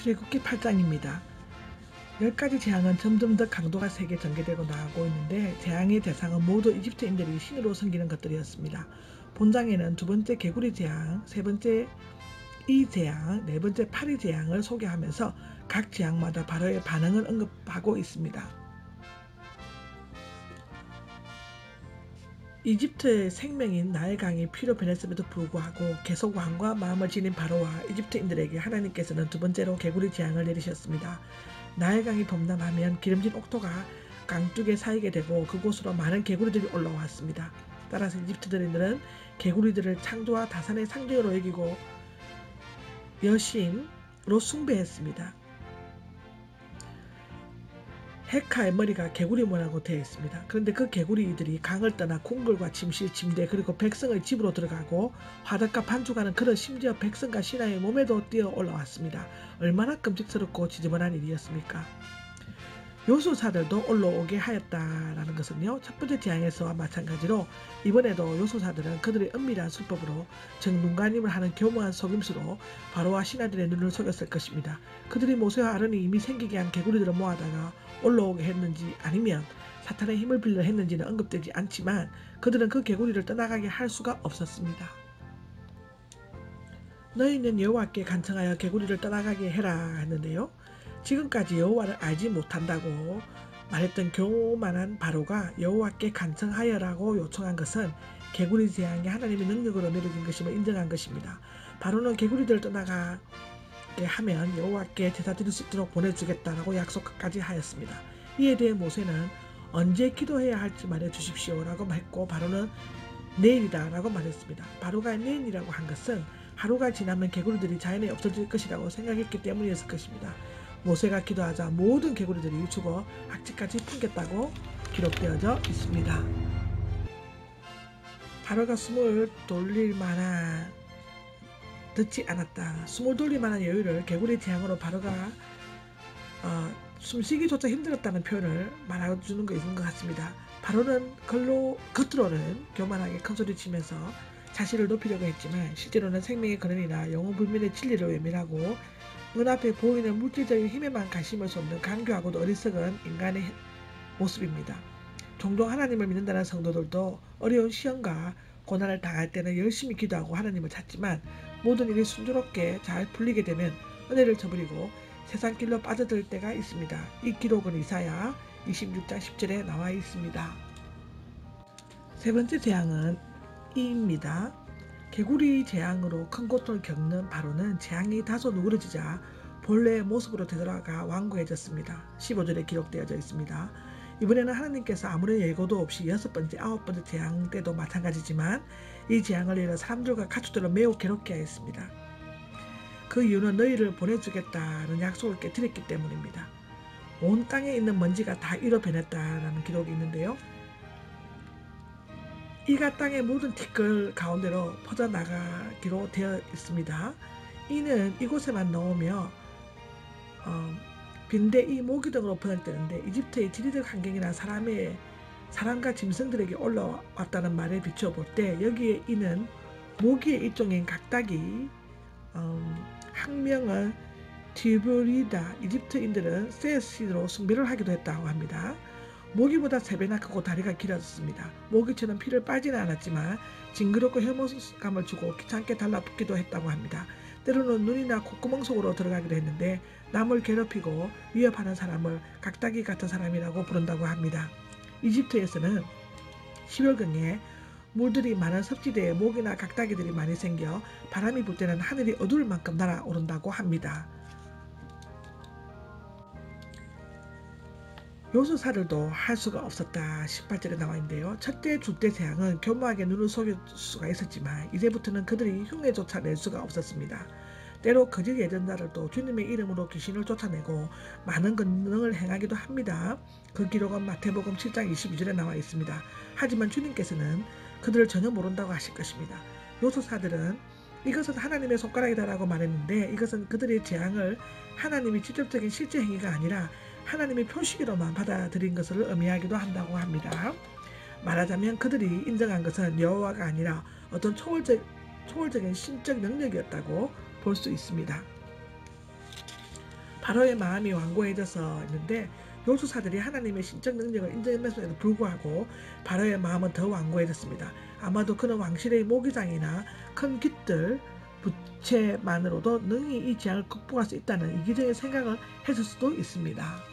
출애굽기 8장입니다. 10가지 재앙은 점점 더 강도가 세게 전개되고 나가고 있는데 재앙의 대상은 모두 이집트인들이 신으로 섬기는 것들이었습니다. 본장에는 두 번째 개구리 재앙, 세 번째 이 재앙, 네 번째 파리 재앙을 소개하면서 각 재앙마다 바로의 반응을 언급하고 있습니다. 이집트의 생명인 나일강이 피로 변했음에도 불구하고 계속 왕과 마음을 지닌 바로와 이집트인들에게 하나님께서는 두 번째로 개구리 재앙을 내리셨습니다. 나일강이 범람하면 기름진 옥토가 강둑에 쌓이게 되고 그곳으로 많은 개구리들이 올라왔습니다. 따라서 이집트인들은 개구리들을 창조와 다산의 상징으로 여기고 여신으로 숭배했습니다. 헤카의 머리가 개구리 모양으로 되어 있습니다. 그런데 그 개구리들이 강을 떠나 궁궐과 침실, 침대 그리고 백성의 집으로 들어가고 화덕과 반죽하는 그런 심지어 백성과 신하의 몸에도 뛰어 올라왔습니다. 얼마나 끔찍스럽고 지저분한 일이었습니까? 요술사들도 올라오게 하였다라는 것은요. 첫 번째 재앙에서와 마찬가지로 이번에도 요술사들은 그들의 은밀한 술법으로 정눈가님을 하는 교묘한 속임수로 바로와 신하들의 눈을 속였을 것입니다. 그들이 모세와 아론이 이미 생기게 한 개구리들을 모아다가 올라오게 했는지 아니면 사탄의 힘을 빌려 했는지는 언급되지 않지만 그들은 그 개구리를 떠나가게 할 수가 없었습니다. 너희는 여호와께 간청하여 개구리를 떠나가게 해라 했는데요. 지금까지 여호와를 알지 못한다고 말했던 교만한 바로가 여호와께 간청하여라고 요청한 것은 개구리 재앙이 하나님의 능력으로 내려진 것임을 인정한 것입니다. 바로는 개구리들을 떠나가게 하면 여호와께 제사 드릴 수 있도록 보내주겠다라고 약속까지 하였습니다. 이에 대해 모세는 언제 기도해야 할지 말해주십시오 라고 했고 바로는 내일이다 라고 말했습니다. 바로가 내일이라고 한 것은 하루가 지나면 개구리들이 자연에 없어질 것이라고 생각했기 때문이었을 것입니다. 모세가 기도하자 모든 개구리들이 죽어 악취까지 풍겼다고 기록되어져 있습니다. 바로가 숨을 돌릴 만한 듣지 않았다. 숨을 돌릴 만한 여유를 개구리 재앙으로 바로가 숨쉬기조차 힘들었다는 표현을 말해주는 거 있는 것 같습니다. 바로는 겉으로는 교만하게 큰소리치면서 자신을 높이려고 했지만 실제로는 생명의 근원이나 영혼불멸의 진리를 외면하고 눈앞에 보이는 물질적인 힘에만 관심을 쏟는 간교하고도 어리석은 인간의 모습입니다. 종종 하나님을 믿는다는 성도들도 어려운 시험과 고난을 당할 때는 열심히 기도하고 하나님을 찾지만 모든 일이 순조롭게 잘 풀리게 되면 은혜를 저버리고 세상 길로 빠져들 때가 있습니다. 이 기록은 이사야 26장 10절에 나와 있습니다. 세 번째 재앙은 이입니다. 개구리 재앙으로 큰 고통을 겪는 바로는 재앙이 다소 누그러지자 본래의 모습으로 되돌아가 완고해졌습니다. 15절에 기록되어져 있습니다. 이번에는 하나님께서 아무런 예고도 없이 6번째, 9번째 재앙 때도 마찬가지지만 이 재앙을 인해 사람들과 가축들을 매우 괴롭게 하였습니다. 그 이유는 너희를 보내주겠다는 약속을 깨뜨렸기 때문입니다. 온 땅에 있는 먼지가 다 이로 변했다라는 기록이 있는데요. 이가 땅의 모든 티끌 가운데로 퍼져나가기로 되어 있습니다. 이는 이곳에만 넣으며 빈대 이 모기 등으로 번역되는데 이집트의 지리적 환경이나 사람과 짐승들에게 올라왔다는 말에 비추어 볼 때 여기에 이는 모기의 일종인 각닭이 학명은 티브리다 이집트인들은 세시로 숭배를 하기도 했다고 합니다. 모기보다 3배나 크고 다리가 길었습니다. 모기처럼 피를 빨지는 않았지만 징그럽고 혐오감을 주고 귀찮게 달라붙기도 했다고 합니다. 때로는 눈이나 콧구멍 속으로 들어가기도 했는데 남을 괴롭히고 위협하는 사람을 각닭이 같은 사람이라고 부른다고 합니다. 이집트에서는 10월경에 물들이 많은 섭지대에 모기나 각닭이들이 많이 생겨 바람이 불 때는 하늘이 어두울 만큼 날아오른다고 합니다. 요술사들도 할 수가 없었다 18절에 나와 있는데요. 첫째 둘째 재앙은 교묘하게 눈을 속일 수가 있었지만 이제부터는 그들이 흉내조차 낼 수가 없었습니다. 때로 거짓 예언자들도 주님의 이름으로 귀신을 쫓아내고 많은 권능을 행하기도 합니다. 그 기록은 마태복음 7장 22절에 나와 있습니다. 하지만 주님께서는 그들을 전혀 모른다고 하실 것입니다. 요술사들은 이것은 하나님의 손가락이다라고 말했는데 이것은 그들의 재앙을 하나님이 직접적인 실제 행위가 아니라 하나님의 표시기로만 받아들인 것을 의미하기도 한다고 합니다. 말하자면 그들이 인정한 것은 여호와가 아니라 어떤 초월적인 신적 능력이었다고 볼 수 있습니다. 바로의 마음이 완고해져서 있는데 요술사들이 하나님의 신적 능력을 인정했음에도 불구하고 바로의 마음은 더 완고해졌습니다. 아마도 그는 왕실의 모기장이나 큰 깃들 부채만으로도 능히 이 재앙을 극복할 수 있다는 이기적인 생각을 했을 수도 있습니다.